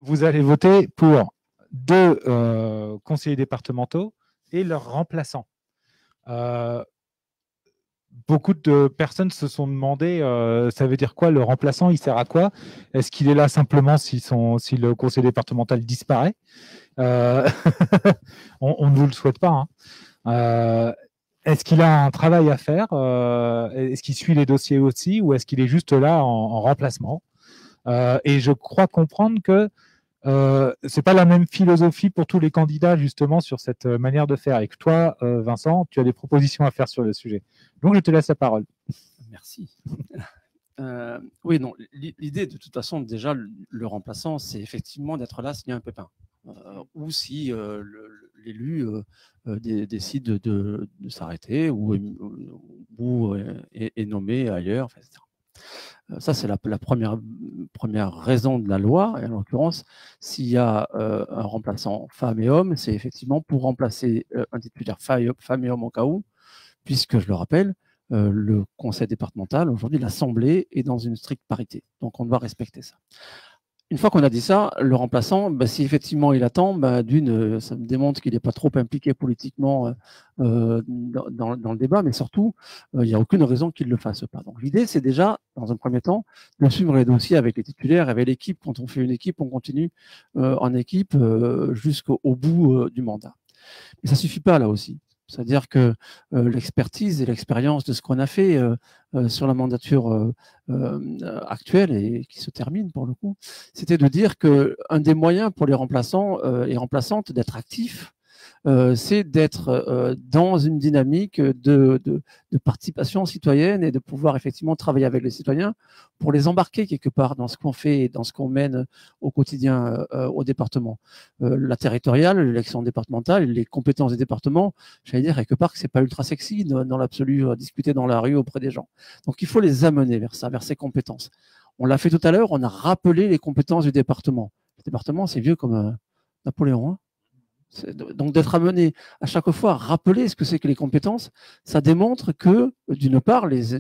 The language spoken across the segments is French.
vous allez voter pour 2 conseillers départementaux et leurs remplaçants. Beaucoup de personnes se sont demandé, ça veut dire quoi le remplaçant, il sert à quoi? Est-ce qu'il est là simplement si le conseil départemental disparaît? Euh, on ne vous le souhaite pas, hein. Est-ce qu'il a un travail à faire? Est-ce qu'il suit les dossiers aussi ou est-ce qu'il est juste là en remplacement? Et je crois comprendre que c'est pas la même philosophie pour tous les candidats justement sur cette manière de faire. Et que toi, Vincent, tu as des propositions à faire sur le sujet. Donc je te laisse la parole. Merci. Oui, non, l'idée de toute façon, déjà, le remplaçant, c'est effectivement d'être là s'il y a un pépin. Ou si l'élu décide de s'arrêter ou est nommé ailleurs, etc. Ça, c'est la première raison de la loi. Et en l'occurrence, s'il y a un remplaçant femme et homme, c'est effectivement pour remplacer un titulaire femme et homme au cas où, puisque, je le rappelle, le conseil départemental, aujourd'hui, l'Assemblée est dans une stricte parité. Donc, on doit respecter ça. Une fois qu'on a dit ça, le remplaçant, si effectivement il attend, ça me démontre qu'il n'est pas trop impliqué politiquement dans le débat, mais surtout, il n'y a aucune raison qu'il ne le fasse pas. Donc l'idée, c'est déjà, dans un premier temps, de suivre les dossiers avec les titulaires, avec l'équipe. Quand on fait une équipe, on continue en équipe jusqu'au bout du mandat. Mais ça ne suffit pas là aussi. C'est-à-dire que l'expertise et l'expérience de ce qu'on a fait sur la mandature actuelle et qui se termine pour le coup, c'était de dire qu'un des moyens pour les remplaçants et remplaçantes d'être actifs, c'est d'être dans une dynamique de participation citoyenne et de pouvoir effectivement travailler avec les citoyens pour les embarquer quelque part dans ce qu'on fait et dans ce qu'on mène au quotidien au département. La territoriale, l'élection départementale, les compétences des départements, j'allais dire quelque part que c'est pas ultra sexy dans l'absolu à discuter dans la rue auprès des gens. Donc il faut les amener vers ça, vers ces compétences. On l'a fait tout à l'heure, on a rappelé les compétences du département. Le département, c'est vieux comme Napoléon, hein. Donc d'être amené à chaque fois à rappeler ce que c'est que les compétences, ça démontre que, d'une part, les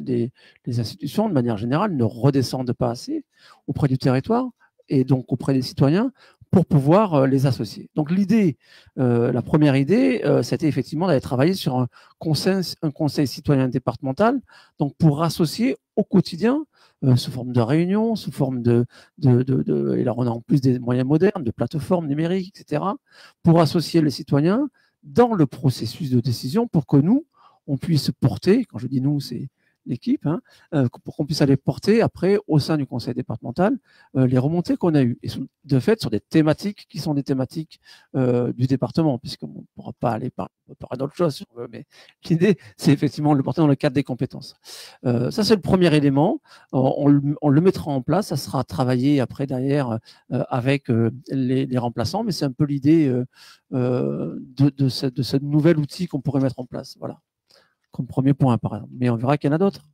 institutions, de manière générale, ne redescendent pas assez auprès du territoire et donc auprès des citoyens pour pouvoir les associer. Donc l'idée, la première idée, c'était effectivement d'aller travailler sur un conseil citoyen départemental, donc pour associer au quotidien sous forme de réunions, sous forme et là on a en plus des moyens modernes, de plateformes numériques, etc., pour associer les citoyens dans le processus de décision pour que nous, on puisse porter, quand je dis nous, c'est l'équipe, hein, pour qu'on puisse aller porter après au sein du conseil départemental les remontées qu'on a eues. Et de fait, sur des thématiques qui sont des thématiques du département, puisqu'on ne pourra pas aller parler d'autres choses si on veut, mais l'idée, c'est effectivement de le porter dans le cadre des compétences. Ça, c'est le premier élément. On le mettra en place, ça sera travaillé après derrière avec les remplaçants, mais c'est un peu l'idée de ce nouvel outil qu'on pourrait mettre en place. Voilà. Comme premier point, par exemple. Mais on verra qu'il y en a d'autres.